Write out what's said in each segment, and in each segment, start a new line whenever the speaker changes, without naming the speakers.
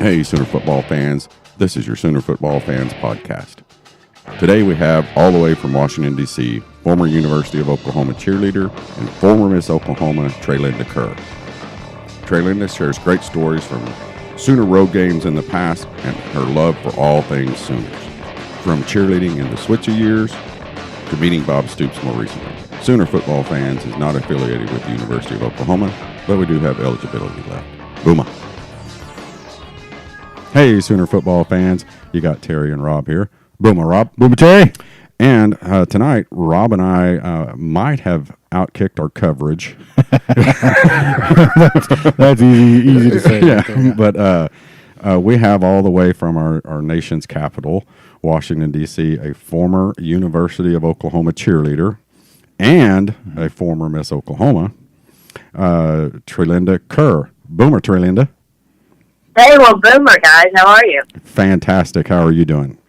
Hey, Sooner football fans. This is your Sooner Football Fans podcast. Today we have, all the way from Washington, D.C., former University of Oklahoma cheerleader and former Miss Oklahoma, Trelynda Kerr. Trelynda shares great stories from Sooner road games in the past and her love for all things Sooners, from cheerleading in the Switzer years to meeting Bob Stoops more recently. Sooner Football Fans is not affiliated with the University of Oklahoma, but we do have eligibility left. Booma. Hey, Sooner football fans. You got Terry and Rob here. Booma, Rob.
Booma, Terry.
And tonight, Rob and I might have outkicked our coverage.
That's easy to say.
Yeah, but we have all the way from our nation's capital, Washington, D.C., a former University of Oklahoma cheerleader and a former Miss Oklahoma, Trelynda Kerr. Boomer, Trelynda.
Hey, well, Boomer, guys. How are you?
Fantastic. How are you doing?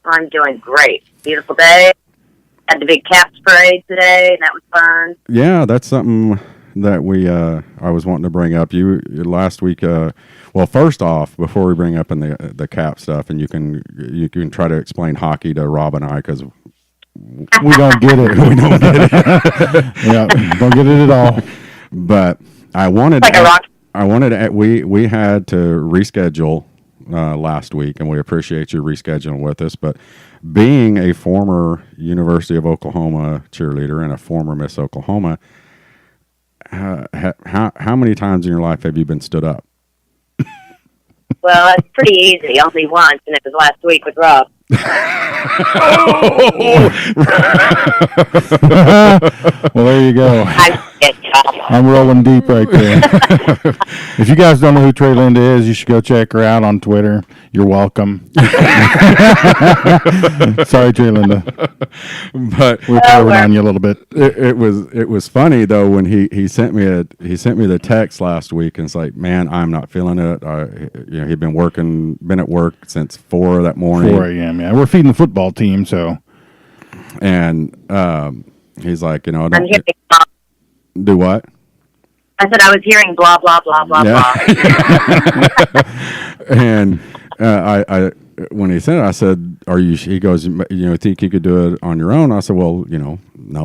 I'm doing great. Beautiful day. Had the big Caps parade today, and that was fun.
Yeah, that's something that I was wanting to bring up. You last week. Well, first off, before we bring up in the Cap stuff, and you can try to explain hockey to Rob and I, because
we don't get it. We don't get it. Yeah, don't get it at all.
But I wanted
like a rock.
We had to reschedule last week, and we appreciate you rescheduling with us. But being a former University of Oklahoma cheerleader and a former Miss Oklahoma, how many times in your life have you been stood up?
Well, it's pretty easy. Only once, and it was last week with Rob.
Well, there you go. I'm rolling deep right there. If you guys don't know who Trelynda is, you should go check her out on Twitter. You're welcome. Sorry, Trelynda.
But
we're throwing on you a little bit.
It was funny though when he sent me the text last week, and it's like, man, I'm not feeling it. He'd been at work since 4 that morning.
4 a.m. Yeah, we're feeding the football team, so.
And he's like,
I'm hearing blah.
Do what?
I said I was hearing blah blah blah blah blah.
And I when he said it, I said, "Are you?" He goes, think you could do it on your own? I said, "Well, no,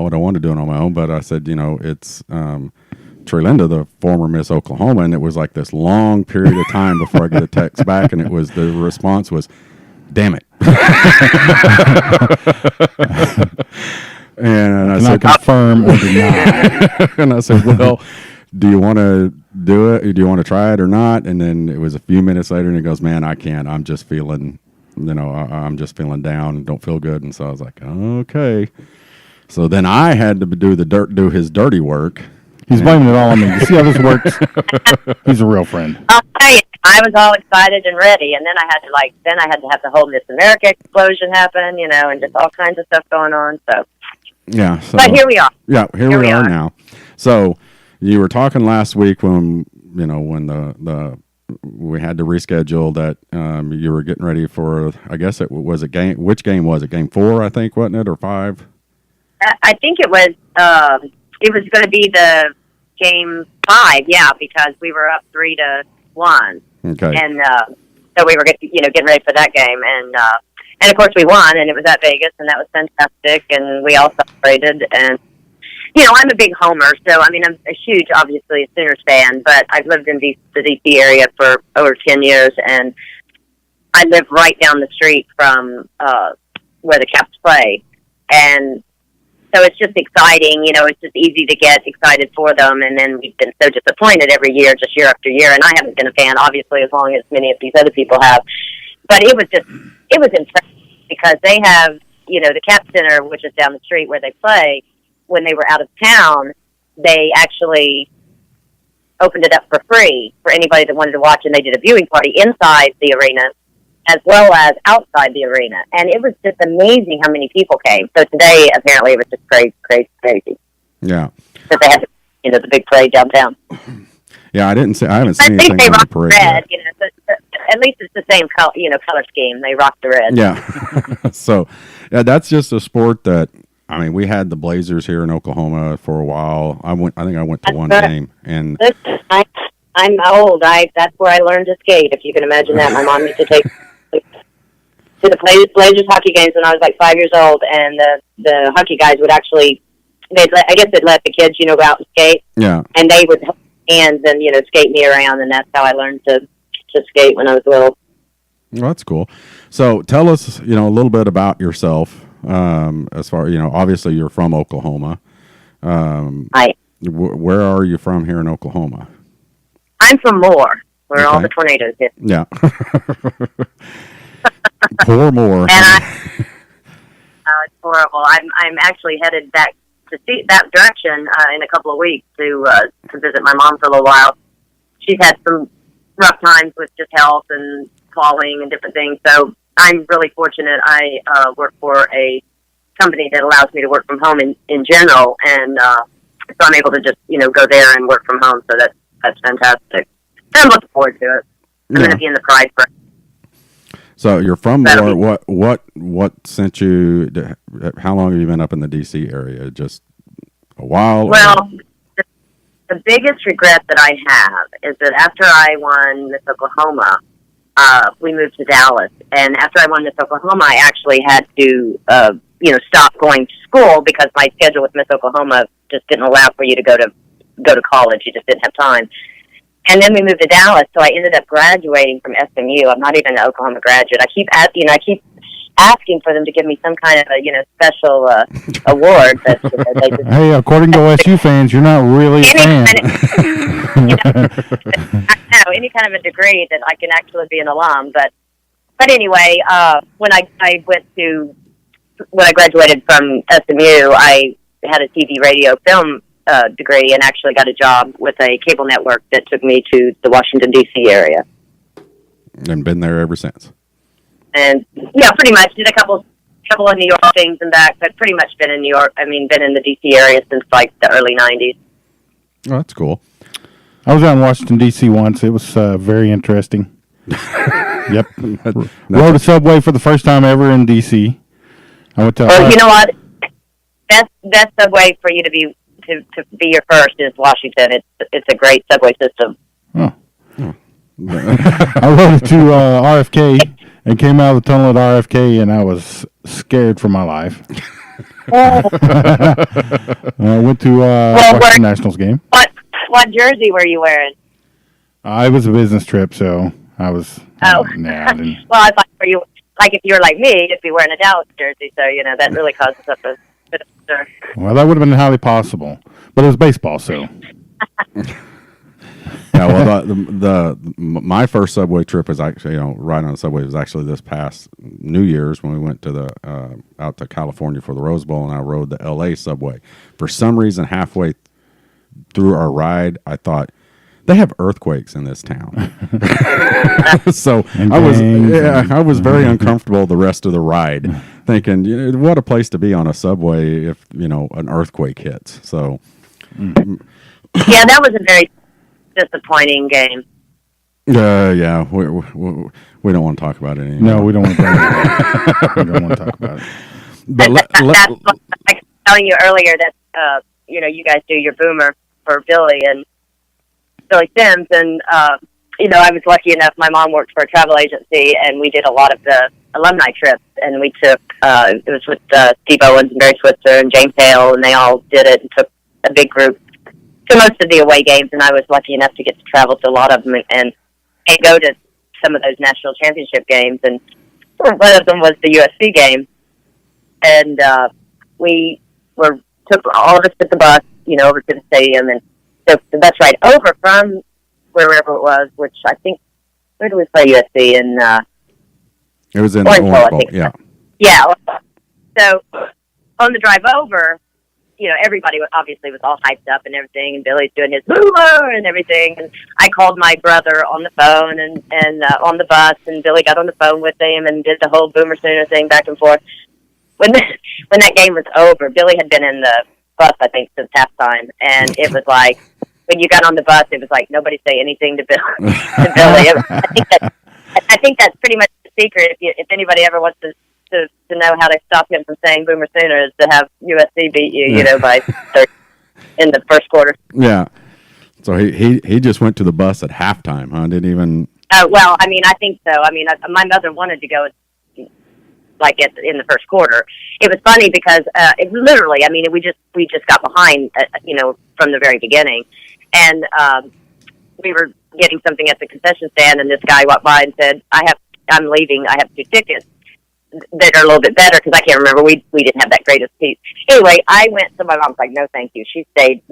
I don't want to do it on my own." But I said, it's Trelynda, the former Miss Oklahoma, and it was like this long period of time before I get a text back, and the response was, "Damn it." And I said,
confirm or deny.
And I said, well, do you want to do it? Do you want to try it or not? And then it was a few minutes later, and he goes, man, I can't. I'm just feeling, I'm just feeling down. Don't feel good. And so I was like, okay. So then I had to do his dirty work.
He's blaming it all on me. You see how this works? He's a real friend.
I'll tell you, I was all excited and ready, and then I had to have the whole Miss America explosion happen, and just all kinds of stuff going on. So.
Yeah.
But here we are.
Yeah, here we are now. So you were talking last week when we had to reschedule that you were getting ready for, I guess it was a game. Which game was it? Game 4, I think, wasn't it, or 5?
I think it was going to be the game 5, yeah, because we were up 3-1.
Okay.
And so we were getting ready for that game, and of course we won, and it was at Vegas, and that was fantastic, and we all celebrated. And I'm a big homer, so I'm a huge, obviously, Sooners fan, but I've lived in the D.C. area for over 10 years, and I live right down the street from where the Caps play, and so it's just exciting. It's just easy to get excited for them, and then we've been so disappointed every year, just year after year, and I haven't been a fan, obviously, as long as many of these other people have. But it was impressive because they have, the Cap Center, which is down the street where they play. When they were out of town, they actually opened it up for free for anybody that wanted to watch, and they did a viewing party inside the arena as well as outside the arena. And it was just amazing how many people came. So today, apparently, it was just crazy.
Yeah.
That they had, the big parade downtown.
Yeah, I haven't seen anything on the parade
red, so at least it's the same color, color scheme. They rock the red.
Yeah. So, that's just a sport that, we had the Blazers here in Oklahoma for a while. I think I went to one game, and
I'm old. That's where I learned to skate, if you can imagine that. My mom used to take to the Blazers hockey games when I was like 5 years old, and the hockey guys would actually, they'd let the kids, go out and skate.
Yeah.
And they would hold hands and, skate me around, and that's how I learned to skate when I was little.
Well, that's cool. So tell us, a little bit about yourself. As far, obviously you're from Oklahoma. Where are you from here in Oklahoma?
I'm from Moore, where all the tornadoes hit.
Yeah. Poor Moore.
And it's horrible. I'm actually headed back to see that direction in a couple of weeks to visit my mom for a little while. She's had some rough times with just health and falling and different things. So I'm really fortunate. I work for a company that allows me to work from home in general, and so I'm able to just go there and work from home. So that's fantastic. I'm looking forward to it. I'm going to be in the Pride for.
So you're from Moore. What sent you? How long have you been up in the D.C. area? Just a while.
Well, the biggest regret that I have is that after I won Miss Oklahoma, we moved to Dallas, and after I won Miss Oklahoma, I actually had to stop going to school because my schedule with Miss Oklahoma just didn't allow for you to go to college. You just didn't have time. And then we moved to Dallas, so I ended up graduating from SMU. I'm not even an Oklahoma graduate. I keep asking for them to give me some kind of special award. That they just,
hey, according to OSU fans, you're not really a fan.
I know, any kind of a degree that I can actually be an alum. But anyway, when I graduated from SMU, I had a TV, radio, film degree, and actually got a job with a cable network that took me to the Washington, D.C. area.
And been there ever since.
And, yeah, pretty much. Did a couple of New York things and back, but pretty much been in New York. I mean, been in the D.C. area since, like, the early 90s.
Oh, that's cool.
I was out in Washington, D.C. once. It was very interesting. Yep. Rode a subway for the first time ever in D.C. I went to...
Well, you know what? Best subway for you to be your first is Washington. It's a great subway system.
Oh. I rode it to RFK and came out of the tunnel at RFK, and I was scared for my life. I went to Washington Nationals game.
What jersey were you wearing?
It was a business trip, so I was.
Well, I thought for you, like if you were like me, you'd be wearing a Dallas jersey. So that really causes up a bit of stir.
Well, that would have been highly possible, but it was baseball, so.
Yeah, well, my first subway trip was actually, riding on the subway was actually this past New Year's when we went to out to California for the Rose Bowl, and I rode the L.A. subway. For some reason, halfway through our ride, I thought, they have earthquakes in this town. So I was very uncomfortable the rest of the ride, thinking, what a place to be on a subway if, an earthquake hits. So.
Yeah, that was a very disappointing game.
Yeah, we don't want to talk about it anymore.
No, we don't want to talk about it. We don't want to talk about it.
But that's like I was telling you earlier that, you guys do your Booma for Billy Sims, and, I was lucky enough, my mom worked for a travel agency, and we did a lot of the alumni trips, and we took, it was with Steve Owens and Barry Switzer and James Hale, and they all did it and took a big group to most of the away games, and I was lucky enough to get to travel to a lot of them and go to some of those national championship games, and one of them was the USC game, and we took all of us to the bus, over to the stadium, and so the bus ride over from wherever it was, which I think, where did we play USC?
It was in Orange Bowl, yeah.
Yeah. So on the drive over, everybody obviously was all hyped up and everything, and Billy's doing his Booma and everything. And I called my brother on the phone and on the bus, and Billy got on the phone with him and did the whole Boomer Sooner thing back and forth. When that game was over, Billy had been in the bus, I think, since halftime, and it was like, when you got on the bus, it was like, nobody say anything to Billy. I think that's pretty much the secret. If anybody ever wants to know how to stop him from saying Boomer Sooner is to have USC beat you, by 30 in the first quarter.
Yeah. So he just went to the bus at halftime, huh? Didn't even.
Well, I mean, I think so. I mean, my mother wanted to go, like in the first quarter. It was funny because it literally. I mean, we just got behind, from the very beginning, and we were getting something at the concession stand, and this guy walked by and said, I'm leaving. I have 2 tickets that are a little bit better because I can't remember. We didn't have that greatest seat. Anyway, I went, so my mom's like, no, thank you. She stayed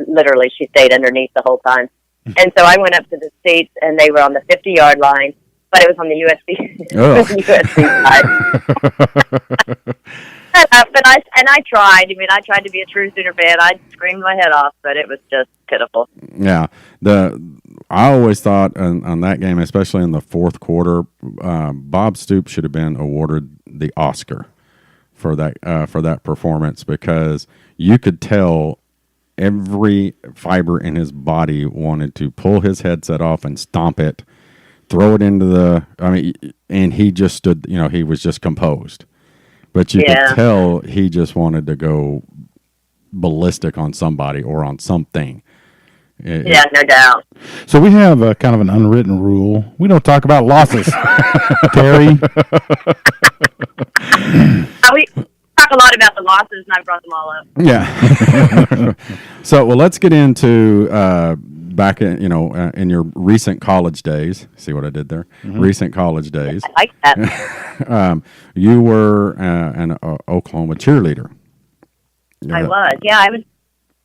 underneath the whole time. And so I went up to the seats, and they were on the 50-yard line, but it was on the USC, USC side. But I tried. I mean, I tried to be a true Sooner fan. I screamed my head off, but it was just pitiful.
Yeah. I always thought on that game, especially in the fourth quarter, Bob Stoops should have been awarded the Oscar for that performance, because you could tell every fiber in his body wanted to pull his headset off and stomp it, throw it into and he just stood, he was just composed. But you could tell he just wanted to go ballistic on somebody or on something.
No doubt.
So we have a kind of an unwritten rule. We don't talk about losses. Terry?
We talk a lot about the losses, and I brought them all up.
Yeah. So, let's get into back in your recent college days. See what I did there? Mm-hmm. Recent college days.
I like that.
You were an Oklahoma cheerleader.
I was. Yeah, I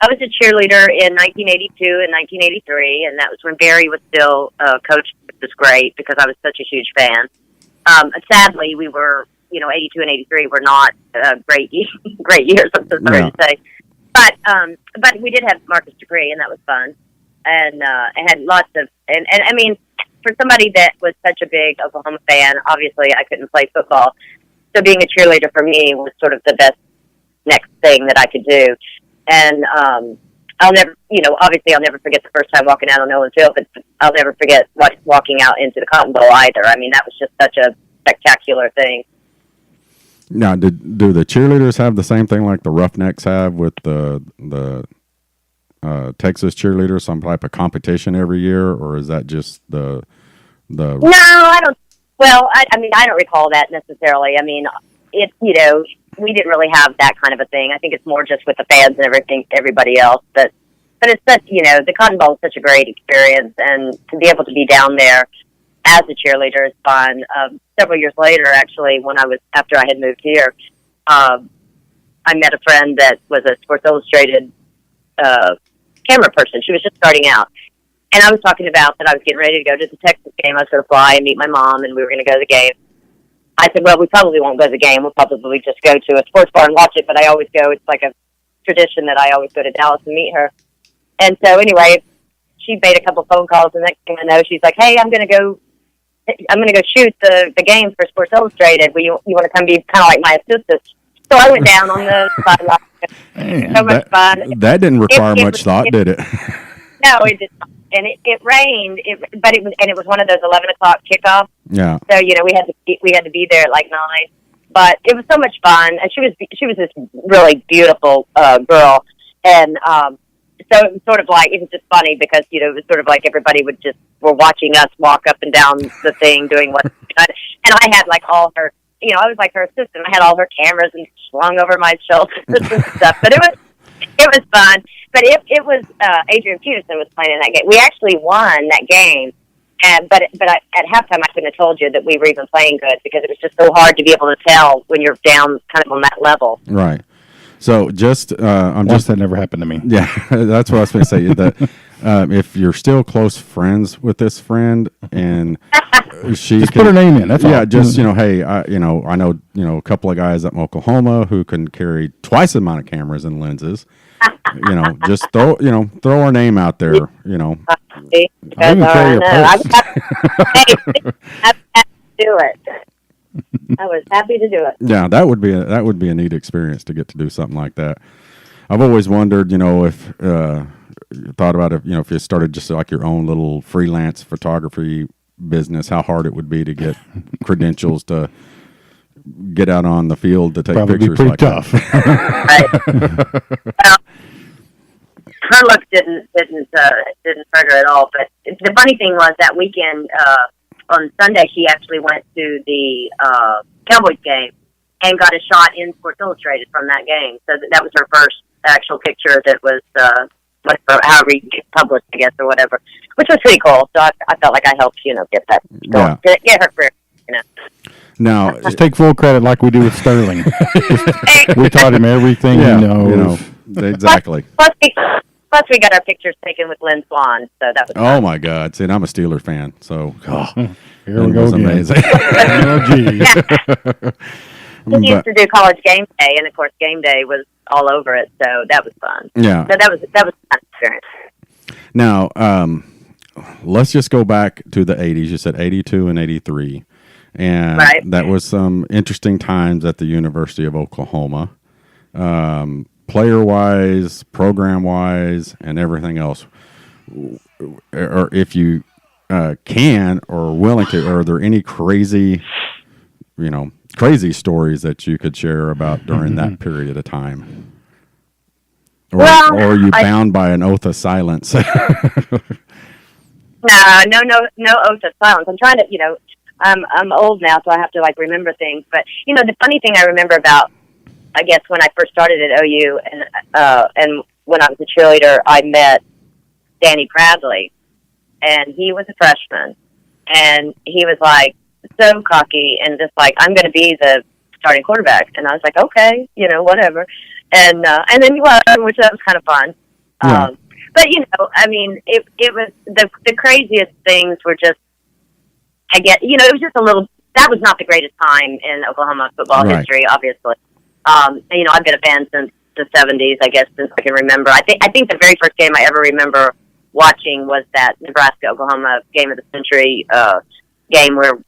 was a cheerleader in 1982 and 1983, and that was when Barry was still coach, which was great because I was such a huge fan. Sadly, we were, 82 and 83 were not great years, I'm so sorry to say. But we did have Marcus degree, and that was fun. And I had lots of, and I mean, for somebody that was such a big Oklahoma fan, obviously I couldn't play football. So being a cheerleader for me was sort of the best next thing that I could do. And I'll never, obviously I'll never forget the first time walking out on Nolan Field, but I'll never forget walking out into the Cotton Bowl either. I mean, that was just such a spectacular thing.
Now, do the cheerleaders have the same thing like the Roughnecks have with the Texas cheerleaders, some type of competition every year, or is that just the? No,
I don't. Well, I don't recall that necessarily. I mean, we didn't really have that kind of a thing. I think it's more just with the fans and everybody else. But it's such, the Cotton Bowl is such a great experience, and to be able to be down there as a cheerleader is fun. Several years later, actually, after I had moved here, I met a friend that was a Sports Illustrated camera person. She was just starting out. And I was talking about that I was getting ready to go to the Texas game. I was going to fly and meet my mom, and we were going to go to the game. I said, well, we probably won't go to the game. We'll probably just go to a sports bar and watch it, but I always go. It's like a tradition that I always go to Dallas and meet her. And so anyway, she made a couple phone calls, and next thing I know, she's like, hey, I'm going to go shoot the game for Sports Illustrated. You want to come be kind of like my assistant? So I went down on the sideline. So much fun.
That didn't require much thought, did it?
No, it did not. And it rained, but it was one of those 11 o'clock kickoffs.
Yeah.
So we had to be there at like 9, but it was so much fun. And she was this really beautiful girl, and so it was sort of like, it was just funny because it was sort of like everybody were watching us walk up and down the thing doing what, and I had like all her, I was like her assistant. I had all her cameras and slung over my shoulders and stuff, but it was fun. But it was Adrian Peterson was playing in that game. We actually won that game, but at halftime I couldn't have told you that we were even playing good because it was just so hard to be able to tell when you're down kind of on that level.
Right. So
that never happened to me.
Yeah, that's what I was going to say. That if you're still close friends with this friend and she
just put her name in. That's all.
Yeah, just hey, I know a couple of guys at Oklahoma who can carry twice the amount of cameras and lenses. Just throw her name out there.
I even carry your purse.
I had to do it. I was happy to do it.
Yeah, that would be a neat experience to get to do something like that. I've always wondered, if thought about if you started just like your own little freelance photography business, how hard it would be to get credentials to get out on the field to take
Probably
pictures.
Be pretty
like
tough.
Right. Well, her looks didn't hurt her at all. But the funny thing was that weekend on Sunday she actually went to the Cowboys game and got a shot in Sports Illustrated from that game. So that was her first actual picture that was however you get published, I guess, or whatever, which was pretty cool. So I felt like I helped get that going, get her career.
Now, just take full credit like we do with Sterling. We taught him everything he knows.
Exactly.
Plus, we got our pictures taken with Lynn Swan, so that was fun.
My God. See, and I'm a Steeler fan, so
here we go
was
again.
amazing.
We used to do college game day, and of course, game day was all over it, so that was fun.
Yeah.
So that was a fun experience.
Now, let's just go back to the 80s. You said 82 and 83. And that was some interesting times at the University of Oklahoma, player-wise, program-wise, and everything else. Or if you can or are willing to, are there any crazy stories that you could share about during that period of time? Or are you bound by an oath of silence?
No oath of silence. I'm trying to, I'm old now, so I have to remember things. But the funny thing I remember about, I guess, when I first started at OU and when I was a cheerleader, I met Danny Bradley, and he was a freshman, and he was so cocky and just I'm going to be the starting quarterback, and I was like, okay, whatever, and then he was, which that was kind of fun.
Yeah.
But it was the craziest things were just. I get, it was just a little, that was not the greatest time in Oklahoma football history, obviously. I've been a fan since the 70s, I guess, since I can remember. I think the very first game I ever remember watching was that Nebraska-Oklahoma game of the century game where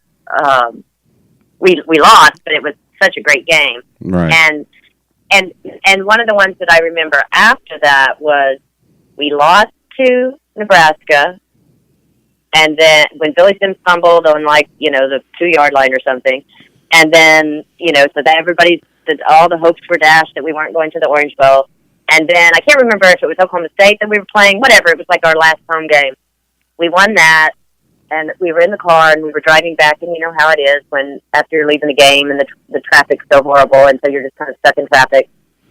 we lost, but it was such a great game.
Right.
And one of the ones that I remember after that was we lost to Nebraska. And then when Billy Sims fumbled on the 2-yard line or something, and then so that all the hopes were dashed that we weren't going to the Orange Bowl. And then I can't remember if it was Oklahoma State that we were playing. Whatever, it was our last home game. We won that, and we were in the car and we were driving back. And you know how it is when after you're leaving the game and the traffic's so horrible, and so you're just kind of stuck in traffic.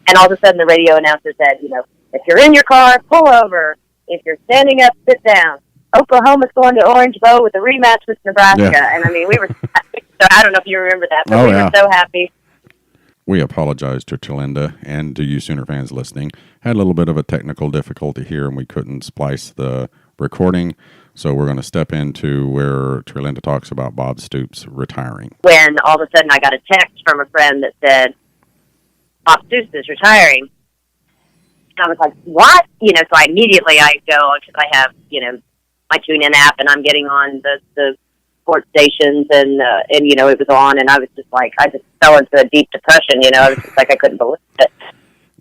And all of a sudden the radio announcer said, if you're in your car, pull over. If you're standing up, sit down. Oklahoma's going to Orange Bowl with a rematch with Nebraska. Yeah. And we were happy. So I don't know if you remember that, but we were so happy.
We apologize to Trelynda and to you Sooner fans listening. Had a little bit of a technical difficulty here, and we couldn't splice the recording. So we're going to step into where Trelynda talks about Bob Stoops retiring.
When all of a sudden I got a text from a friend that said, Bob Stoops is retiring. And I was like, what? So I immediately go, because I have, my TuneIn app, and I'm getting on the sports stations, and it was on, and I was just I just fell into a deep depression. I was just I couldn't believe it.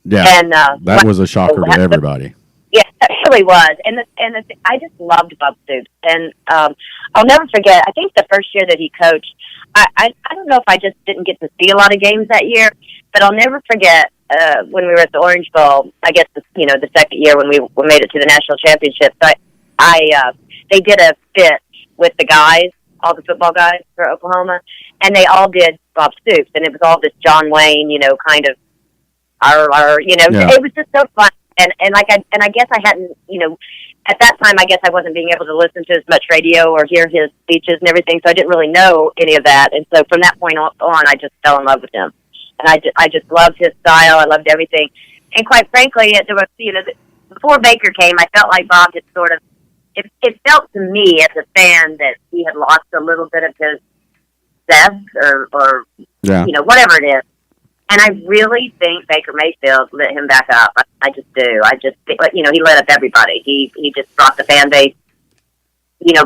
Yeah, and that was a shocker to everybody.
Yeah, it really was, and I just loved Bob Stoops, and I'll never forget. I think the first year that he coached, I don't know if I just didn't get to see a lot of games that year, but I'll never forget when we were at the Orange Bowl. I guess the second year when we made it to the national championship. So they did a bit with the guys, all the football guys for Oklahoma, and they all did Bob Stoops, and it was all this John Wayne, kind of, It was just so fun, and I guess I hadn't, at that time I guess I wasn't being able to listen to as much radio or hear his speeches and everything, so I didn't really know any of that, and so from that point on, I just fell in love with him, and I just loved his style, I loved everything, and quite frankly, there was, before Baker came, I felt like Bob had sort of. It felt to me as a fan that he had lost a little bit of his zest or whatever it is. And I really think Baker Mayfield lit him back up. I just do. I just think, he lit up everybody. He just brought the fan base,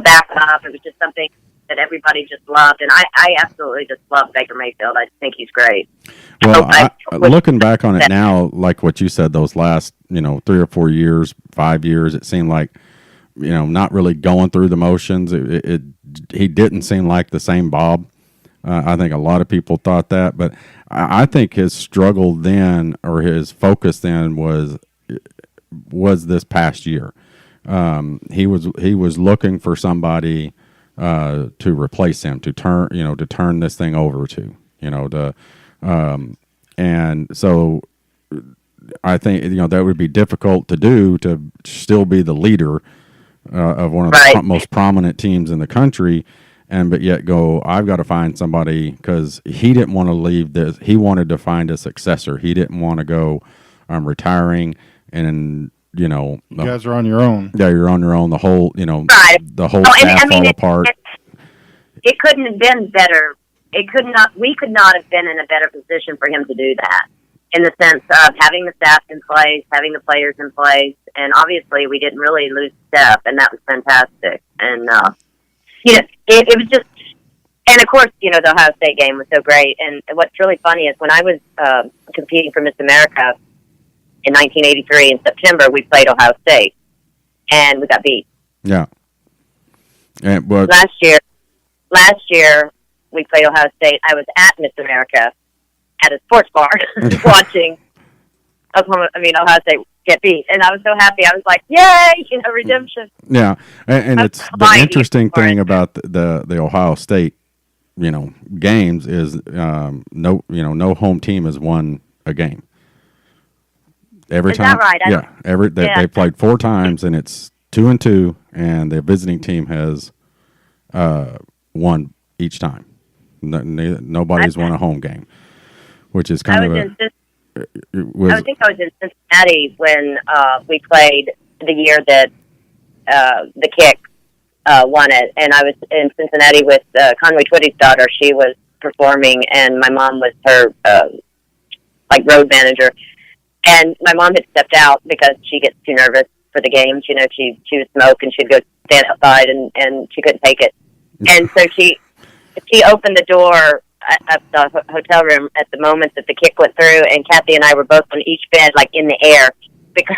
back up. It was just something that everybody just loved. And I absolutely just love Baker Mayfield. I think he's great.
Well, looking back on it now, like what you said, those last, 3 or 4 years, 5 years, it seemed like, not really going through the motions. He didn't seem like the same Bob. I think a lot of people thought that, but I think his struggle then, or his focus then, was was this past year. He was looking for somebody to replace him, to turn this thing over to, and so I think that would be difficult to do, to still be the leader of one of the most prominent teams in the country, but yet I've got to find somebody, because he didn't want to leave this. He wanted to find a successor. He didn't want to go, I'm retiring, and you
guys are on your own.
Yeah, you're on your own. The whole the whole staff fall apart.
It couldn't have been better. We could not have been in a better position for him to do that, in the sense of having the staff in place, having the players in place, and obviously we didn't really lose Steph, and that was fantastic. And it was just, and of course, the Ohio State game was so great. And what's really funny is when I was competing for Miss America in 1983 in September, we played Ohio State, and we got beat.
Yeah. And
last year we played Ohio State. I was at Miss America at a sports bar watching Ohio State get beat, and I was so happy. I was like, "Yay, redemption!"
Yeah, and it's the interesting thing about the Ohio State, games is no home team has won a game. Every time,
that right?
They played 4 times, and it's 2-2, and the visiting team has won each time. Nobody's won a home game, which is kind of
I think I was in Cincinnati when we played the year that the Kick won it, and I was in Cincinnati with Conway Twitty's daughter. She was performing, and my mom was her road manager. And my mom had stepped out because she gets too nervous for the games. She would smoke, and she'd go stand outside, and she couldn't take it. And so she opened the door of the hotel room at the moment that the Kick went through, and Kathy and I were both on each bed, in the air, because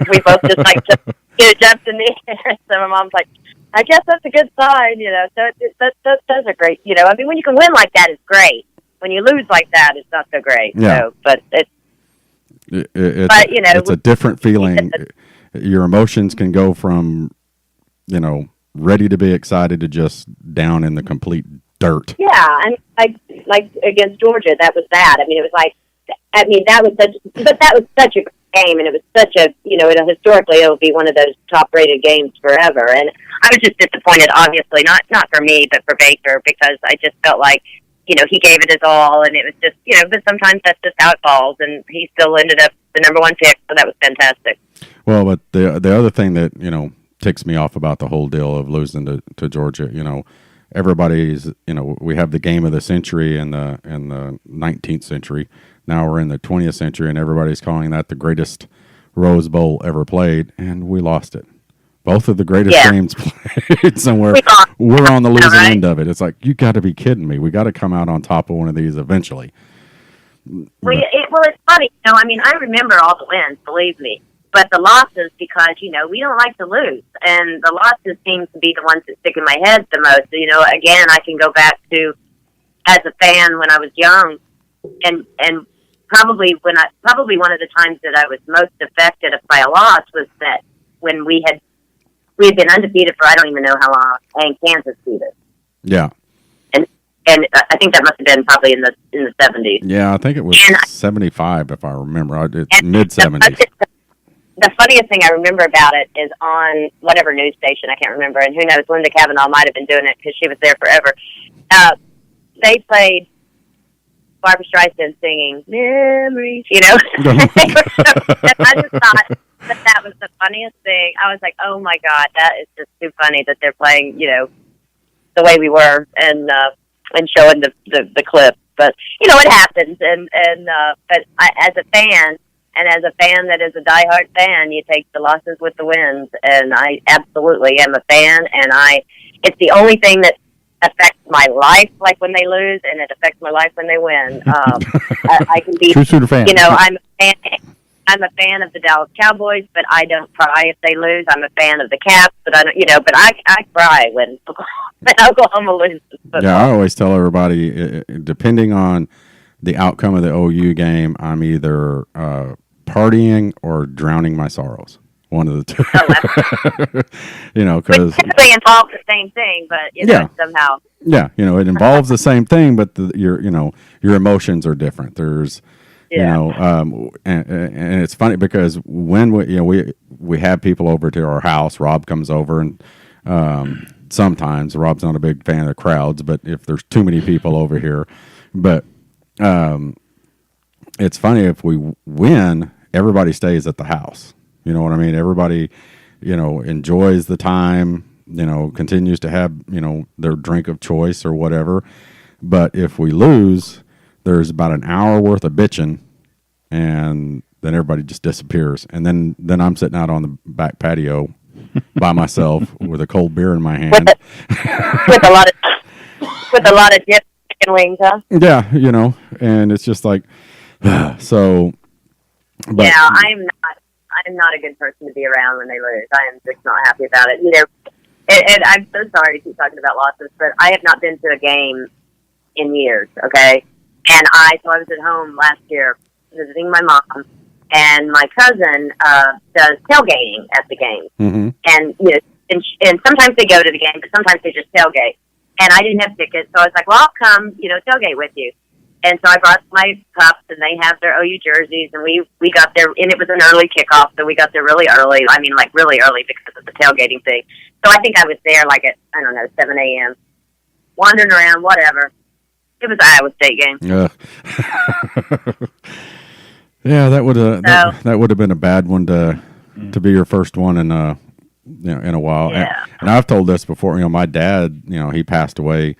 we both just jumped in the air. So my mom's like, I guess that's a good sign, So those are great, when you can win like that, it's great. When you lose like that, it's not so great.
Yeah.
So, but
it's a different feeling. Your emotions can go from, ready to be excited to just down in the complete dirt.
Yeah, and like against Georgia, that was that. That was such a great game, and it was such a, historically it'll be one of those top-rated games forever. And I was just disappointed, obviously, not for me, but for Baker, because I just felt like, he gave it his all, and it was just, but sometimes that's just how it falls, and he still ended up the number 1 pick, so that was fantastic.
Well, but the other thing that, ticks me off about the whole deal of losing to Georgia, everybody's, we have the game of the century in the 19th century. Now we're in the 20th century, and everybody's calling that the greatest Rose Bowl ever played, and we lost it. Both of the greatest games played somewhere. We're on the losing end of it. It's like, you got to be kidding me. We got to come out on top of one of these eventually.
Well, it's funny. I remember all the wins, believe me. But the losses, because, we don't like to lose. And the losses seem to be the ones that stick in my head the most. Again, I can go back to, as a fan when I was young, and probably one of the times that I was most affected by a loss was that when we had been undefeated for I don't even know how long, and Kansas beat us.
Yeah.
And I think that must have been probably in the 70s.
Yeah, I think it was 75, if I remember. It's mid-70s.
The funniest thing I remember about it is on whatever news station, I can't remember, and who knows, Linda Cavanaugh might have been doing it because she was there forever. They played Barbra Streisand singing "Memories," and I just thought that was the funniest thing. I was like, oh my God, that is just too funny that they're playing, the way we were, and showing the clip. But it happens, but as a fan. And as a fan that is a diehard fan, you take the losses with the wins. And I absolutely am a fan. And it's the only thing that affects my life, like when they lose, and it affects my life when they win. I can be,
true Sooner fan.
I'm a fan of the Dallas Cowboys, but I don't cry if they lose. I'm a fan of the Caps, but I don't, but I cry when Oklahoma loses football.
Yeah, I always tell everybody, depending on the outcome of the OU game, I'm either partying or drowning my sorrows. One of the two.
Oh,
You know, because
which typically involves the same thing, but somehow.
Yeah, you know, it involves the same thing, but your emotions are different. There's you know, and it's funny because when we have people over to our house, Rob comes over, and sometimes Rob's not a big fan of the crowds, but if there's too many people over here, but it's funny, if we win, everybody stays at the house. You know what I mean? Everybody, enjoys the time, continues to have, their drink of choice or whatever. But if we lose, there's about an hour worth of bitching, and then everybody just disappears. And then I'm sitting out on the back patio by myself with a cold beer in my hand.
With a lot of dip chicken wings, huh?
Yeah, and it's just like, so. But,
yeah, I'm not a good person to be around when they lose. I am just not happy about it. And I'm so sorry to keep talking about losses, but I have not been to a game in years, okay? And I was at home last year visiting my mom, and my cousin does tailgating at the game.
Mm-hmm.
And, and sometimes they go to the game, but sometimes they just tailgate. And I didn't have tickets, so I was like, well, I'll come, tailgate with you. And so I brought my pups, and they have their OU jerseys, and we got there, and it was an early kickoff, so we got there really early. I mean, like really early because of the tailgating thing. So I think I was there like at, 7 a.m., wandering around, whatever. It was an Iowa State game.
Yeah, that would have been a bad one to be your first one in a while.
Yeah.
And I've told this before. My dad, he passed away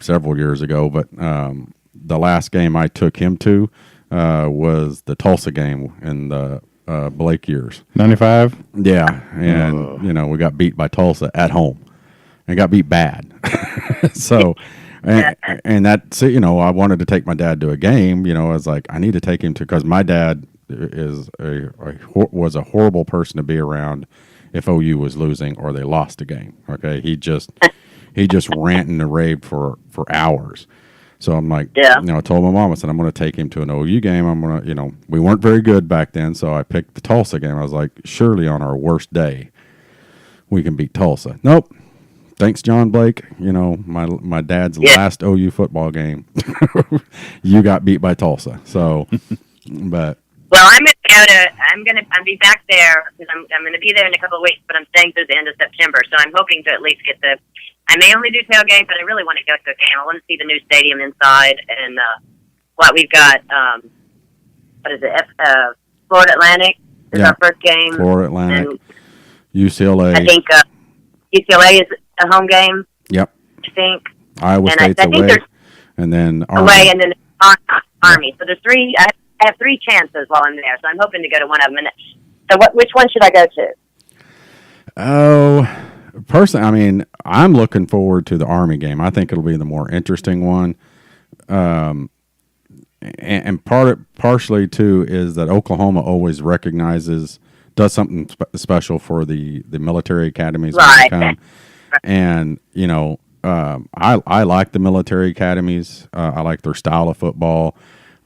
several years ago, but the last game I took him to was the Tulsa game in the Blake years.
95?
Yeah, and we got beat by Tulsa at home, and got beat bad. So, and that's I wanted to take my dad to a game. I was like, I need to take him to, because my dad was a horrible person to be around if OU was losing or they lost a game. Okay, he just ranted and raved for hours. So I'm like, I told my mom, I said, I'm going to take him to an OU game. I'm going to, we weren't very good back then, so I picked the Tulsa game. I was like, surely on our worst day, we can beat Tulsa. Nope. Thanks, John Blake. My dad's last OU football game, you got beat by Tulsa. So, but.
Well, I'm I'll be back there, because I'm going to be there in a couple of weeks, but I'm staying through the end of September, so I'm hoping to at least get I may only do tailgate, but I really want to go to a game. I want to see the new stadium inside, and what we've got, what is it, Florida Atlantic is our first game.
Florida Atlantic, and UCLA.
I think UCLA is a home game.
Yep.
I think.
Iowa State's away, and then Army.
Away, and then Army. So there's three. I have three chances while I'm there, so I'm hoping to go to one of them. So which one should I go to?
Oh, personally, I'm looking forward to the Army game. I think it'll be the more interesting one. And partially too is that Oklahoma always does something special for the military academies when they come. And I like the military academies. I like their style of football.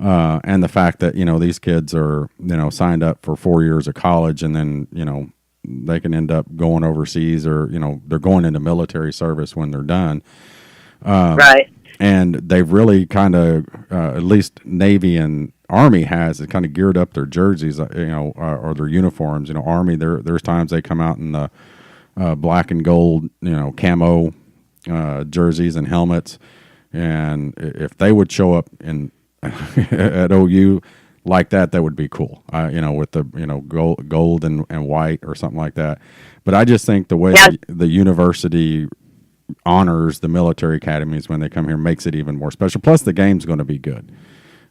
And the fact that, these kids are, signed up for 4 years of college, and then, they can end up going overseas, or, they're going into military service when they're done.
Right.
And they've really kind of, at least Navy and Army has, it kind of geared up their jerseys, or their uniforms. Army, there's times they come out in the black and gold, camo jerseys and helmets. And if they would show up at OU like that would be cool. With the gold and white or something like that. But I just think the way the university honors the military academies when they come here makes it even more special. Plus, the game's going to be good.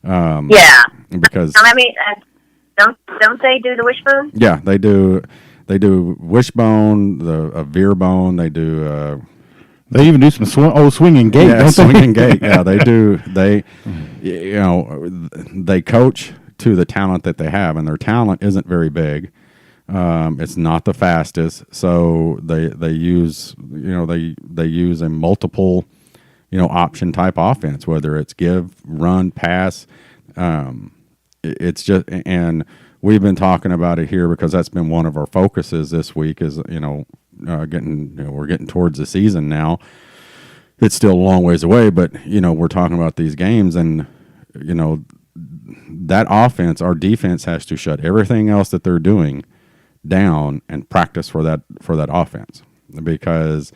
Because
don't they do the wishbone?
Yeah, they do. They do wishbone, a veer bone. They do.
They even do some swinging gait.
Yeah, swinging gait. Yeah, they do. They, they coach to the talent that they have, and their talent isn't very big. It's not the fastest, so they use they use a multiple option type offense, whether it's give, run, pass. it's just, and we've been talking about it here because that's been one of our focuses this week. Is we're getting towards the season now. It's still a long ways away, but we're talking about these games, and that offense, our defense has to shut everything else that they're doing down and practice for that offense, because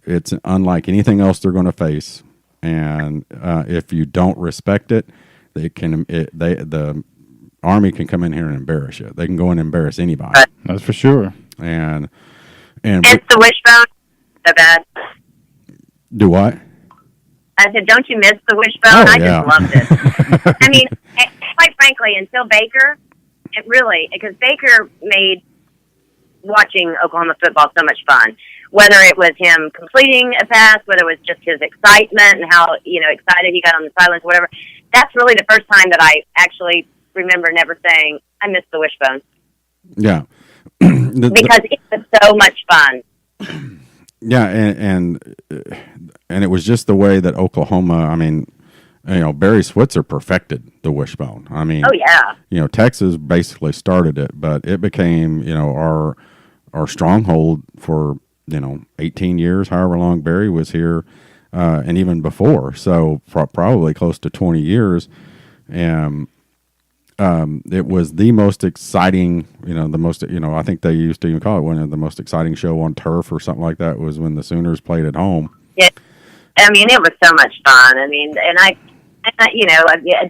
it's unlike anything else they're going to face. And if you don't respect it, the Army can come in here and embarrass you. They can go and embarrass anybody.
That's for sure.
And
it's the wishbone. So bad.
Do what?
I said, don't you miss the wishbone?
Oh,
I
yeah.
just loved it. I mean, quite frankly, until Baker, because Baker made watching Oklahoma football so much fun. Whether it was him completing a pass, whether it was just his excitement and how, excited he got on the sidelines, whatever. That's really the first time that I actually remember never saying, I miss the wishbone.
Yeah.
Because it was so much fun.
Yeah, and it was just the way that Oklahoma, Barry Switzer perfected the wishbone.
Oh, yeah.
Texas basically started it, but it became, our stronghold for, 18 years, however long Barry was here, and even before. So probably close to 20 years. And it was the most exciting, I think they used to even call it one of the most exciting show on turf or something like that, was when the Sooners played at home.
Yeah. It was so much fun.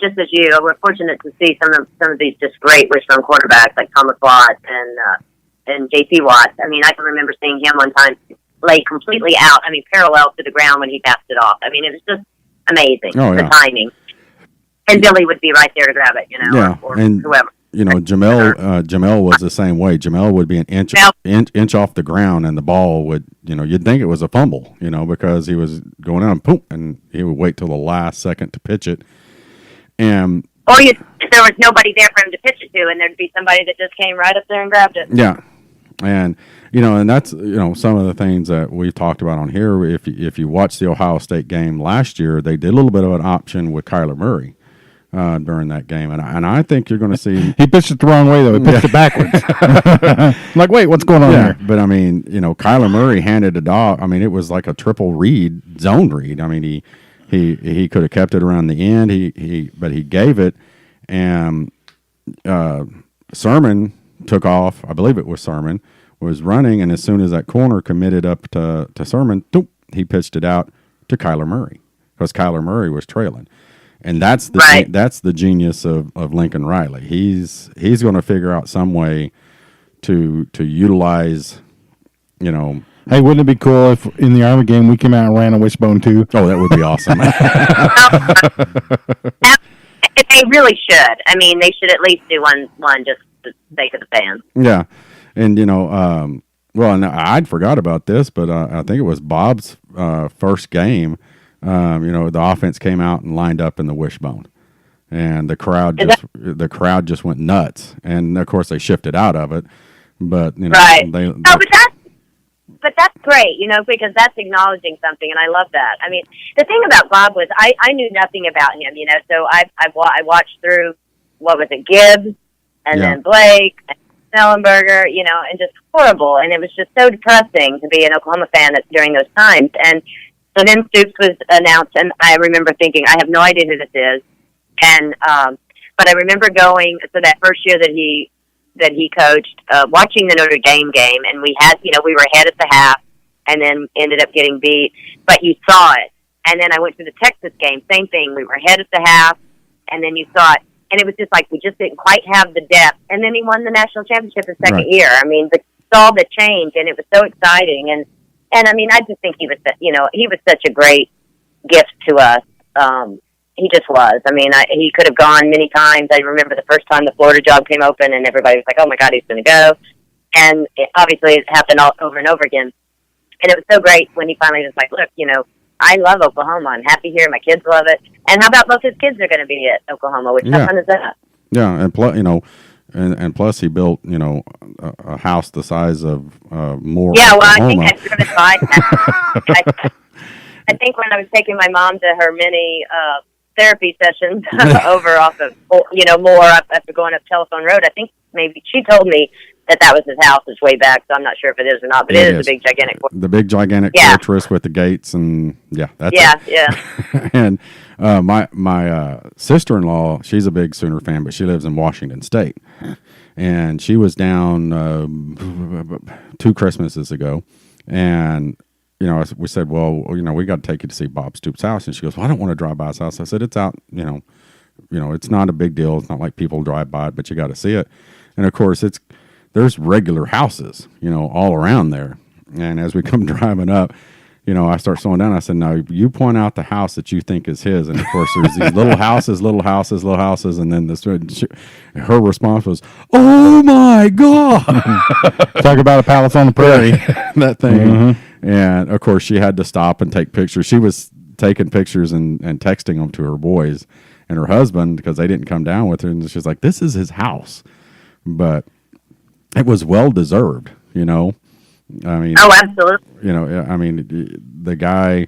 Just as you, we're fortunate to see some of these just great wishbone quarterbacks like Thomas Watts and J.C. Watts. I can remember seeing him one time lay completely out, parallel to the ground when he passed it off. It was just amazing, the timing. And Billy would be right there to grab it, or
and
whoever.
Jamel was the same way. Jamel would be an inch off the ground, and the ball would, you'd think it was a fumble, because he was going out and boom, and he would wait till the last second to pitch it. And
there was nobody there for him to pitch it to, and there'd be somebody that just came right up there and grabbed it.
Yeah, and and that's some of the things that we've talked about on here. If you watch the Ohio State game last year, they did a little bit of an option with Kyler Murray during that game, and I think you're going to see
he pitched it the wrong way though. He pitched it backwards. Like, wait, what's going on here?
But Kyler Murray handed it off. It was like a triple read, zone read. He could have kept it around the end. But he gave it, and Sermon took off. I believe it was Sermon was running, and as soon as that corner committed up to Sermon, he pitched it out to Kyler Murray, because Kyler Murray was trailing. And that's the genius of Lincoln Riley. He's going to figure out some way to utilize,
Hey, wouldn't it be cool if in the Army game we came out and ran a wishbone too?
Oh, that would be awesome.
They really should. They should at least do one just for the sake of the fans.
Yeah, and and I'd forgot about this, but I think it was Bob's first game. The offense came out and lined up in the wishbone, and the crowd just went nuts. And of course, they shifted out of it, but
right. But that's great, because that's acknowledging something, and I love that. The thing about Bob was I knew nothing about him, so I watched through, what was it, Gibbs, and then Blake, and Snellenberger, and just horrible, and it was just so depressing to be an Oklahoma fan during those times. And so then Stoops was announced, and I remember thinking, I have no idea who this is, and but I remember going, so that first year that he coached, watching the Notre Dame game, and we were ahead at the half, and then ended up getting beat, but you saw it. And then I went to the Texas game, same thing, we were ahead at the half, and then you saw it, and it was just like we just didn't quite have the depth. And then he won the national championship his second year. Saw the change, and it was so exciting, and I just think he was such a great gift to us. He just was. He could have gone many times. I remember the first time the Florida job came open, and everybody was like, "Oh my God, he's going to go!" And obviously, it happened all over and over again. And it was so great when he finally was like, "Look, I love Oklahoma. I'm happy here. My kids love it. And how about both his kids are going to be at Oklahoma? How fun is that?" Yeah,
and plus, and plus he built, a house the size of more.
Yeah, well,
Oklahoma.
I think I've driven by that. I think when I was taking my mom to her mini therapy sessions over off of, more up after going up Telephone Road. I think maybe she told me that was his house. It's way back, so I'm not sure if it is or not, but it is a big, gigantic fortress.
The big, gigantic fortress with the gates, and that's it.
Yeah.
And my sister-in-law, she's a big Sooner fan, but she lives in Washington State. And she was down 2 Christmases ago, and we said, well, we got to take you to see Bob Stoops' house. And she goes, well, I don't want to drive by his house. I said, it's out, it's not a big deal. It's not like people drive by it, but you got to see it. And of course, there's regular houses, all around there. And as we come driving up, I start slowing down. I said, no, you point out the house that you think is his. And of course, there's these little houses. And then her response was, oh my God.
Talk about a palace on the prairie.
That thing. Mm-hmm. And of course, she had to stop and take pictures. She was taking pictures and texting them to her boys and her husband because they didn't come down with her. And she's like, this is his house. But it was well deserved, I mean,
oh, absolutely.
I mean, the guy,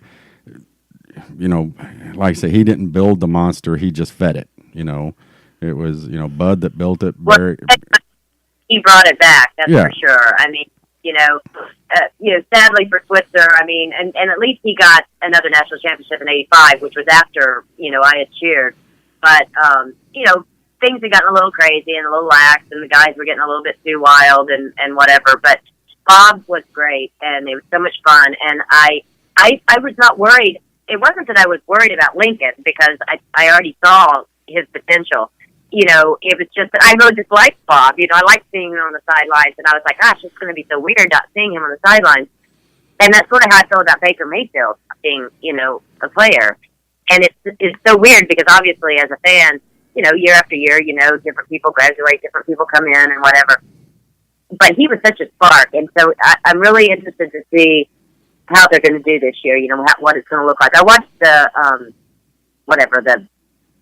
like I say, he didn't build the monster; he just fed it. It was Bud that built it.
Well, he brought it back. That's for sure. I mean, sadly for Switzer, I mean, and at least he got another national championship in '85, which was after I had cheered. But things had gotten a little crazy and a little lax, and the guys were getting a little bit too wild and whatever. But Bob was great, and it was so much fun. And I was not worried. It wasn't that I was worried about Lincoln because I already saw his potential. It was just that I really just liked Bob. I liked seeing him on the sidelines, and I was like, gosh, it's going to be so weird not seeing him on the sidelines. And that's sort of how I felt about Baker Mayfield being, a player. And it's so weird because obviously as a fan, year after year, different people graduate, different people come in and whatever. But he was such a spark, and so I'm really interested to see how they're going to do this year. What it's going to look like. I watched the the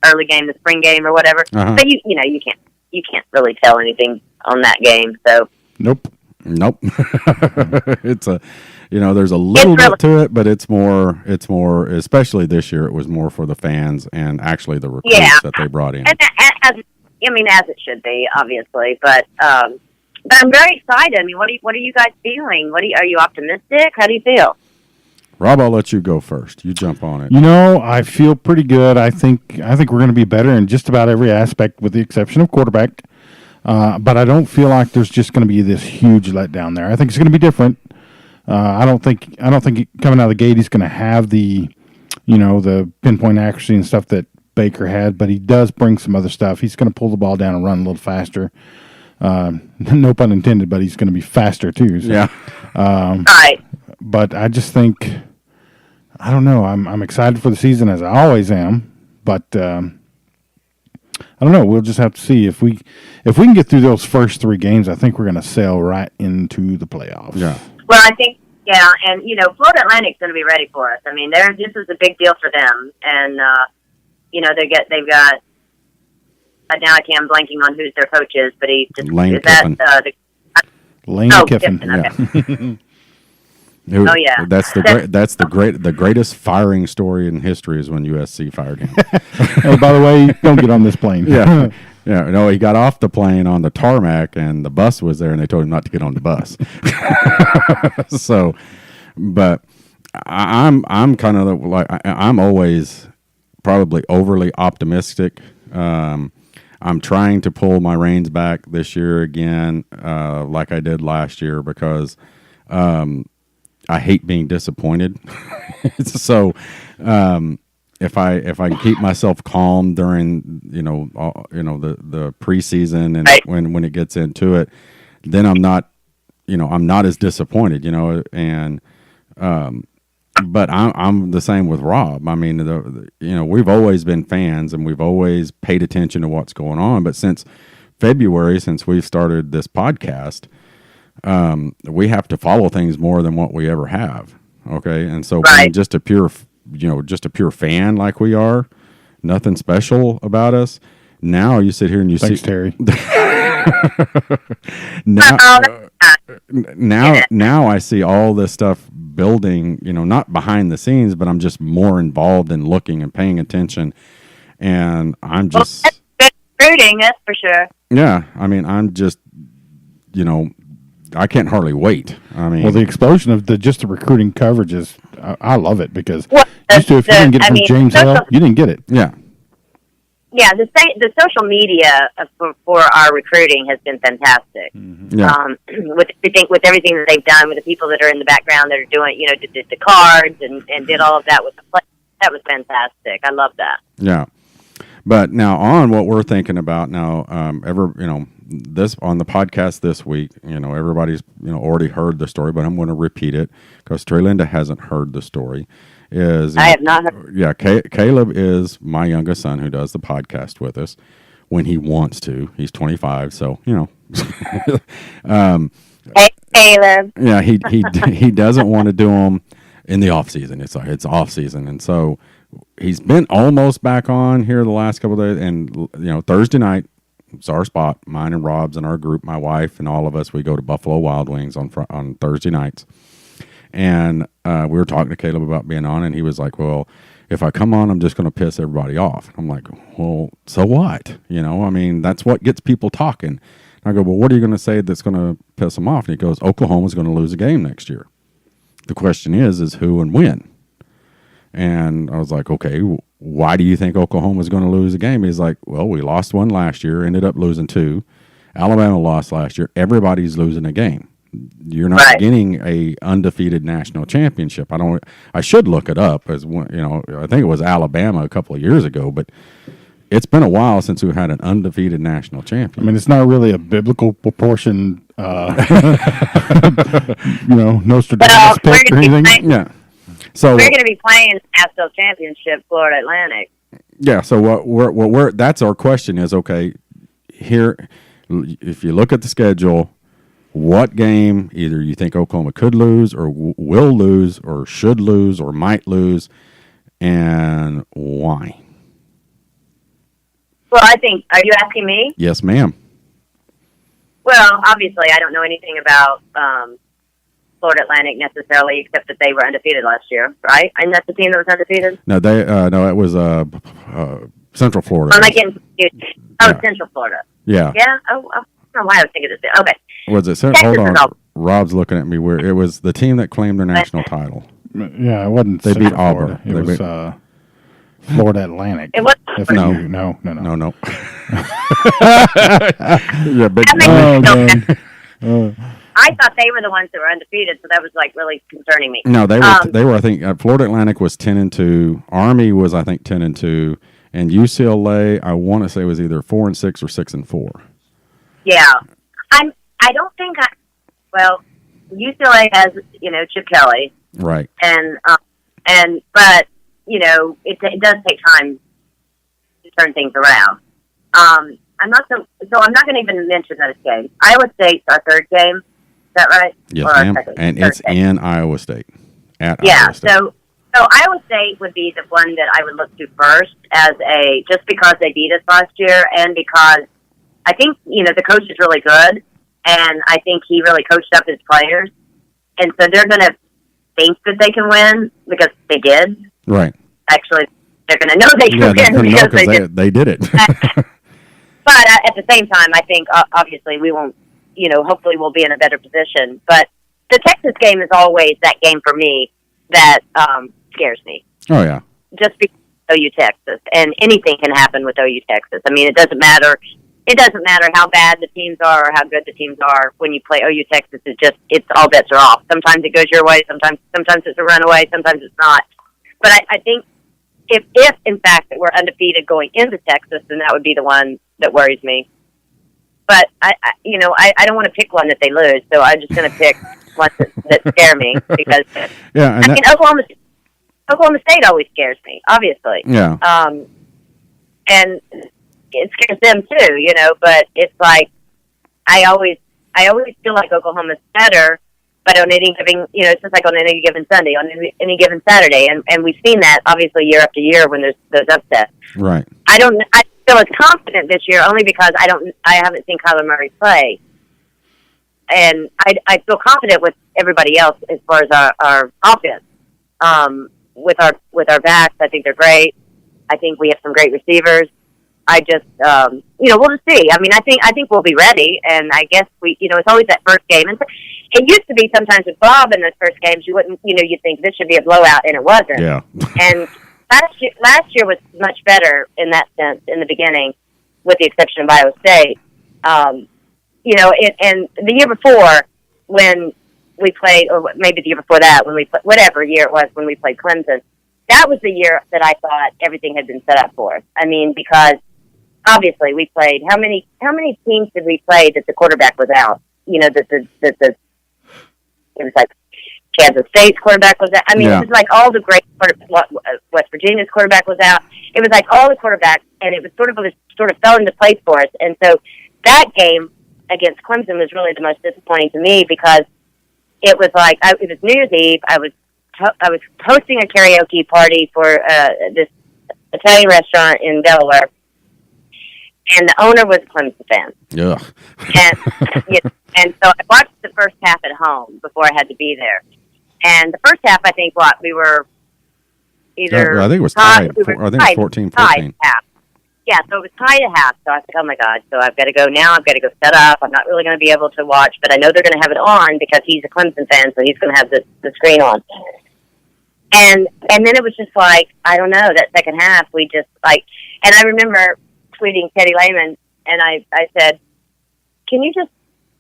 early game, the spring game, or whatever.
Uh-huh.
But you can't really tell anything on that game. So
nope. It's there's a little bit to it, but it's more. Especially this year, it was more for the fans and actually the recruits that they brought in.
And as it should be, obviously, but. But I'm very excited. I mean, what are you guys feeling? Are you optimistic? How do you feel?
Rob, I'll let you go first. You jump on it.
I feel pretty good. I think we're going to be better in just about every aspect, with the exception of quarterback. But I don't feel like there's just going to be this huge letdown there. I think it's going to be different. I don't think coming out of the gate he's going to have the pinpoint accuracy and stuff that Baker had, but he does bring some other stuff. He's going to pull the ball down and run a little faster. No pun intended, but he's going to be faster too. So,
yeah.
Right.
But I just think, I don't know. I'm excited for the season as I always am, but I don't know. We'll just have to see if we can get through those first 3 games. I think we're going to sail right into the playoffs.
Yeah.
Well, I think and Florida Atlantic's going to be ready for us. I mean, this is a big deal for them, and they've got. Now I'm blanking on who's their coach is, but
Lane Kiffin.
Lane Kiffin.
Okay.
Yeah.
Oh yeah.
That's the greatest firing story in history is when USC fired him.
Oh, by the way, don't get on this plane.
Yeah. Yeah, no, he got off the plane on the tarmac, and the bus was there, and they told him not to get on the bus. So, but I'm kind of like I'm always probably overly optimistic. I'm trying to pull my reins back this year again, like I did last year, because I hate being disappointed. So if I keep myself calm during the preseason and when it gets into it, then I'm not as disappointed, and but I'm the same with Rob. I mean, we've always been fans and we've always paid attention to what's going on. But since February, since we've started this podcast, we have to follow things more than what we ever have. Okay, and so being just a pure fan like we are, nothing special about us. Now you sit here and you
Thanks,
see
Terry.
Now I see all this stuff building, not behind the scenes, but I'm just more involved in looking and paying attention And I'm just...
Well, that's good recruiting, that's for sure.
Yeah, I mean, I'm just, I can't hardly wait. I mean...
Well, the explosion of just the recruiting coverage is, I love it because
If you
didn't get it from James Hill, you didn't get it.
Yeah.
Yeah, the social media for our recruiting has been fantastic.
Mm-hmm. Yeah.
With everything that they've done, with the people that are in the background that are doing, did the cards and did all of that with the play. That was fantastic. I love that.
Yeah. But now on what we're thinking about now, this on the podcast this week, everybody's already heard the story, but I'm going to repeat it because Trelynda hasn't heard the story. I have not heard. Yeah, Caleb is my youngest son who does the podcast with us when he wants to. He's 25, so
Hey, Caleb.
Yeah, he doesn't want to do them in the off season. It's off season, and so he's been almost back on here the last couple of days. And Thursday night, it's our spot, mine and Rob's and our group, my wife and all of us. We go to Buffalo Wild Wings on Thursday nights. And we were talking to Caleb about being on, and he was like, well, if I come on, I'm just going to piss everybody off. I'm like, well, so what? I mean, that's what gets people talking. And I go, well, what are you going to say that's going to piss them off? And he goes, Oklahoma's going to lose a game next year. The question is who and when? And I was like, okay, why do you think Oklahoma's going to lose a game? He's like, well, we lost one last year, ended up losing two. Alabama lost last year. Everybody's losing a game. You're not getting a undefeated national championship. I should look it up I think it was Alabama a couple of years ago, but it's been a while since we had an undefeated national champion.
I mean, it's not really a biblical proportion, Nostradamus pick or anything.
Yeah. So
we're going to be playing the national championship, Florida Atlantic.
Yeah. So what that's our question is, okay, here, if you look at the schedule, what game either you think Oklahoma could lose or will lose or should lose or might lose, and why?
Well, I think, are you asking me?
Yes, ma'am.
Well, obviously, I don't know anything about Florida Atlantic necessarily, except that they were undefeated last year, right? And that's the team that was undefeated?
No, it was Central Florida.
I'm not getting confused. Yeah. Central Florida.
Yeah.
Yeah? Oh, I don't know why I was thinking this. Okay.
Was it Hold on. Rob's looking at me. Where it was the team that claimed their national title.
Yeah, it wasn't.
They beat Auburn.
It was Florida Atlantic.
It was.
No. Yeah, but
I thought they were the ones that were undefeated, so that was like really concerning me.
No, they were. I think Florida Atlantic was 10-2. Army was, I think, 10-2, and UCLA, I want to say, was either 4-6 or 6-4.
Yeah, I don't think well, UCLA has Chip Kelly,
right,
but it does take time to turn things around. I'm not so I'm not going to even mention those games. Iowa State's our third game. Is that right?
Yes, ma'am. And it's in Iowa State.
Iowa State. So Iowa State would be the one that I would look to first just because they beat us last year and because I think, the coach is really good and I think he really coached up his players. And so they're going to think that they can win because they did.
Right.
Actually, they're going to know they can win because
they did it.
But at the same time, I think obviously we won't, hopefully we'll be in a better position. But the Texas game is always that game for me that scares me.
Oh, yeah.
Just because OU Texas. And anything can happen with OU Texas. I mean, it doesn't matter. It doesn't matter how bad the teams are or how good the teams are. When you play OU Texas, it's all bets are off. Sometimes it goes your way. Sometimes it's a runaway. Sometimes it's not. But I think if in fact that we're undefeated going into Texas, then that would be the one that worries me. But I don't want to pick one that they lose, so I'm just going to pick ones that scare me because Oklahoma State always scares me, obviously.
Yeah.
And it scares them too, But it's like I always feel like Oklahoma's better. But on any given, it's just like on any given Sunday, on any given Saturday, and we've seen that obviously year after year when there's those upsets.
Right.
I feel as confident this year only because I haven't seen Kyler Murray play, and I feel confident with everybody else as far as our offense. With our backs, I think they're great. I think we have some great receivers. I just, we'll just see. I mean, I think we'll be ready, and I guess it's always that first game. And it used to be sometimes with Bob in those first games, you wouldn't, you'd think this should be a blowout, and it wasn't.
Yeah.
And last year was much better in that sense in the beginning, with the exception of Iowa State. And the year before, when we played, or maybe the year before that, when we played, whatever year it was when we played Clemson, that was the year that I thought everything had been set up for us. I mean, because obviously we played, how many teams did we play that the quarterback was out? It was like Kansas State's quarterback was out. I mean, It was like all the great West Virginia's quarterback was out. It was like all the quarterbacks, and it was sort of fell into place for us. And so that game against Clemson was really the most disappointing to me, because it was like it was New Year's Eve. I was hosting a karaoke party for this Italian restaurant in Delaware, and the owner was a Clemson fan.
Yeah.
And so I watched the first half at home before I had to be there. And the first half, I think, we were either...
I think it was tied. I think it was 14-14.
Tied half. Yeah, so it was tied at half. So I said, oh, my God. So I've got to go now. I've got to go set up. I'm not really going to be able to watch, but I know they're going to have it on because he's a Clemson fan, so he's going to have the screen on. And then it was just like, I don't know, that second half, we just like... And I remember tweeting Teddy Lehman, and I said, can you just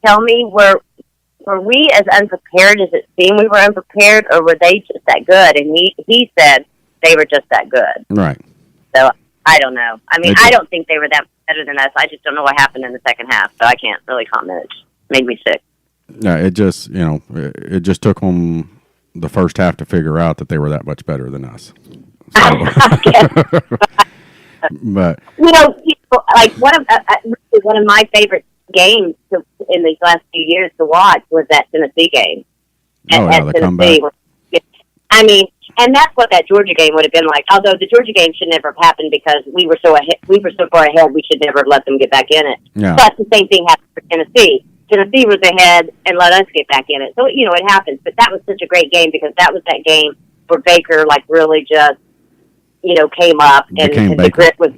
tell me, were we as unprepared as it seemed we were unprepared, or were they just that good? And he said they were just that good.
Right.
So I don't know. I mean, I don't think they were that better than us. I just don't know what happened in the second half, so I can't really comment. It made me sick.
Yeah, it just took them the first half to figure out that they were that much better than us. So. But
like one of my favorite games in these last few years to watch was that Tennessee game.
The comeback.
I mean, and that's what that Georgia game would have been like. Although the Georgia game should never have happened because we were so far ahead, we should never have let them get back in it.
Yeah.
But the same thing happened for Tennessee. Tennessee was ahead and let us get back in it. So it happens. But that was such a great game because that was that game where Baker really just came up and the grit was.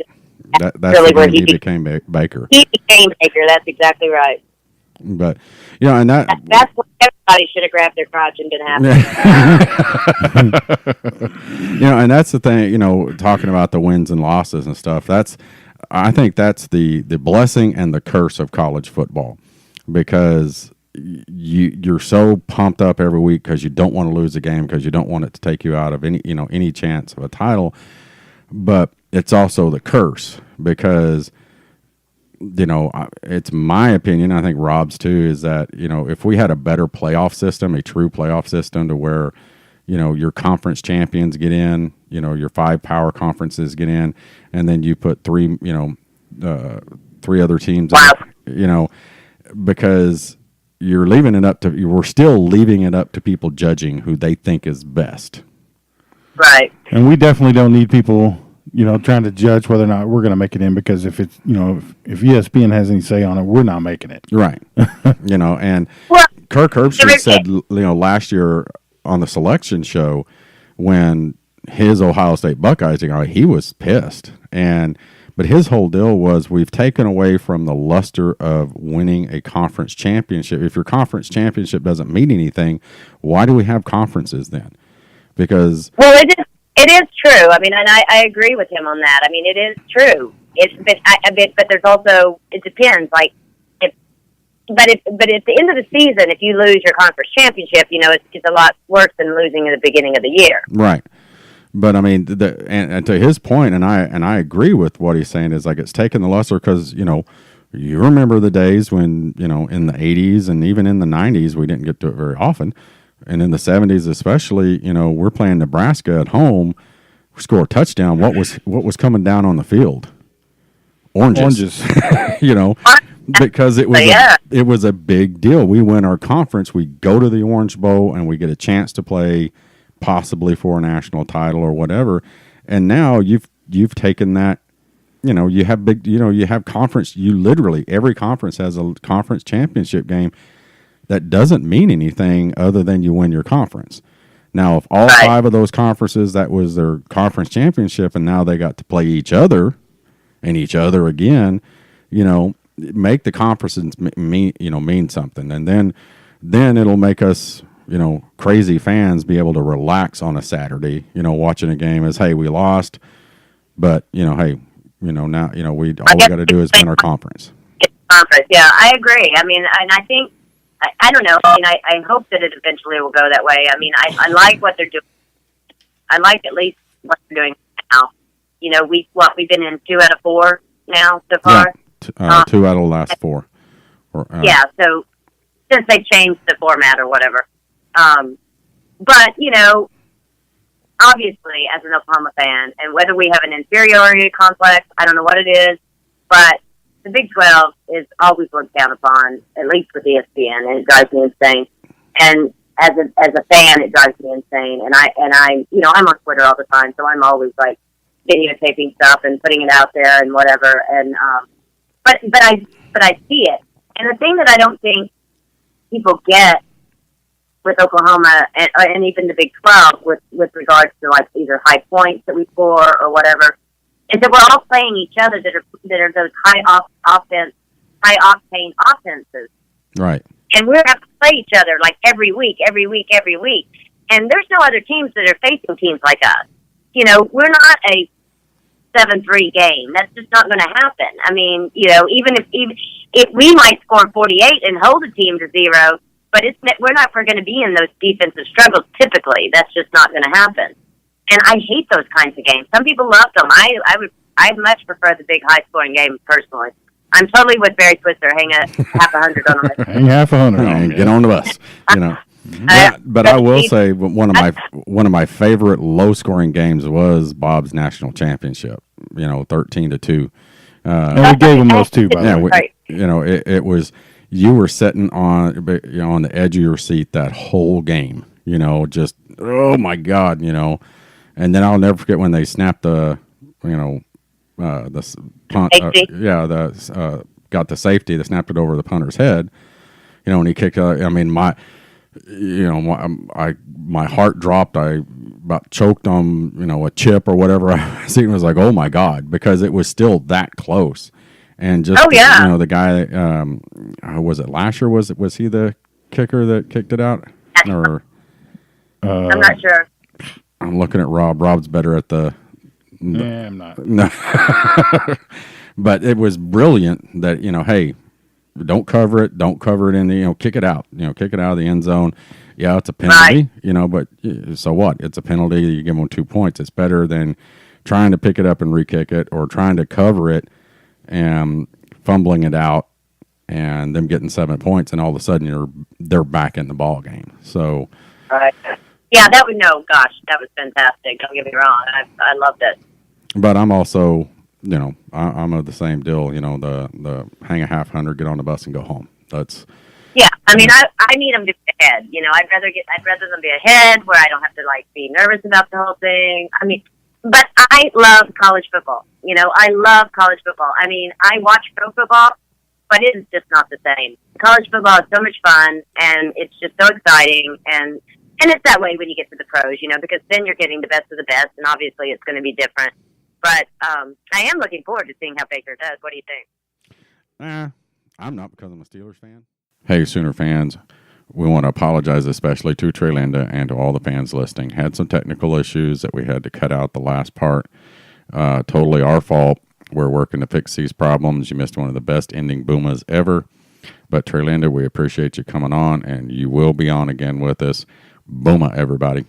That's really where he became Baker.
He became Baker. That's exactly right.
But and
that's what everybody should have grabbed their crotch and been happy.
And that's the thing. Talking about the wins and losses and stuff. I think that's the blessing and the curse of college football, because you're so pumped up every week because you don't want to lose a game, because you don't want it to take you out of any chance of a title. But it's also the curse because, it's my opinion, I think Rob's too, is that, if we had a better playoff system, a true playoff system to where, your conference champions get in, your 5 power conferences get in, and then you put 3 other teams,
wow.
Because we're still leaving it up to people judging who they think is best.
Right.
And we definitely don't need people, trying to judge whether or not we're going to make it in, because if it's, if ESPN has any say on it, we're not making it.
Right. And Kirk Herbstreit said, last year on the selection show when his Ohio State Buckeyes, he was pissed. But his whole deal was, we've taken away from the luster of winning a conference championship. If your conference championship doesn't mean anything, why do we have conferences then? Because
it is true. I mean, and I agree with him on that. I mean, it is true. But there's also, it depends. Like, but at the end of the season, if you lose your conference championship, it's a lot worse than losing at the beginning of the year.
Right. But I mean, and to his point, and I agree with what he's saying, is like it's taken the luster because you remember the days when in the 80s and even in the 90s we didn't get to it very often. And in the 70s especially, we're playing Nebraska at home, we score a touchdown. What was coming down on the field? Oranges. Because it was a big deal. We win our conference, we go to the Orange Bowl, and we get a chance to play possibly for a national title or whatever. And now you've taken that, you have conference, literally every conference has a conference championship game that doesn't mean anything other than you win your conference. Now, if all
Right.
5 of those conferences, that was their conference championship, and now they got to play each other and each other again, make the conferences mean something. And then it'll make us, crazy fans be able to relax on a Saturday, watching a game as, hey, we lost, but, hey, now, all we got to do is win our conference.
Conference, yeah, I agree. I mean, and I think, I don't know. I mean, I hope that it eventually will go that way. I mean, I like what they're doing. I like at least what they're doing now. We've been in 2 out of 4 now so far.
Yeah, 2 out of the last 4.
Yeah, so since they changed the format or whatever. But, obviously, as an Oklahoma fan, and whether we have an inferiority complex, I don't know what it is, but the Big 12 is always looked down upon, at least with ESPN, and it drives me insane. And as a fan, it drives me insane. And I'm on Twitter all the time, so I'm always like videotaping stuff and putting it out there and whatever. And but I see it. And the thing that I don't think people get with Oklahoma and even the Big 12 with regards to like either high points that we score or whatever, is that we're all playing each other that are those high octane offenses.
Right.
And we have to play each other like every week. And there's no other teams that are facing teams like us. We're not a 7-3 game. That's just not going to happen. I mean, even if we might score 48 and hold a team to 0, but we're not going to be in those defensive struggles typically. That's just not going to happen. And I hate those kinds of games. Some people love them. I much prefer the big high-scoring games personally. I'm totally with Barry Switzer. Hang a half 100 on them.
Hang half 100 on
And get on the bus. But I will say one of my favorite low-scoring games was Bob's national championship. 13-2.
And we gave them those 2, by the way.
Right.
It was, you were sitting on the edge of your seat that whole game. Just, oh my God, And then I'll never forget when they snapped the punt. Got the safety. They snapped it over the punter's head. And he kicked. I mean, my heart dropped. I about choked on a chip or whatever. I seen it was like, oh my God, because it was still that close. And just the guy, was it Lasher? Was he the kicker that kicked it out? Or
I'm not sure.
I'm looking at Rob. Rob's better at the.
Yeah, I'm not.
No. But it was brilliant that, hey, don't cover it. Don't cover it in the, kick it out. Kick it out of the end zone. Yeah, it's a penalty, but so what? It's a penalty. You give them 2 points. It's better than trying to pick it up and re-kick it or trying to cover it and fumbling it out and them getting 7 points, and all of a sudden they're back in the ball game. So.
Right. Yeah, that was fantastic. Don't get me wrong. I loved it.
But I'm also, I'm of the same deal. The hang a half 100, get on the bus and go home. That's.
Yeah, I mean, I need them to be ahead. I'd rather them be ahead where I don't have to be nervous about the whole thing. I mean, but I love college football. I love college football. I mean, I watch pro football, but it is just not the same. College football is so much fun, and it's just so exciting, and it's that way when you get to the pros, because then you're getting the best of the best, and obviously it's going to be different. But I am looking forward to seeing how Baker does. What do you think?
I'm not, because I'm a Steelers fan. Hey, Sooner fans, we want to apologize especially to Trelynda and to all the fans listening. Had some technical issues that we had to cut out the last part. Totally our fault. We're working to fix these problems. You missed one of the best ending Boomas ever. But Trelynda, we appreciate you coming on, and you will be on again with us. Booma, everybody.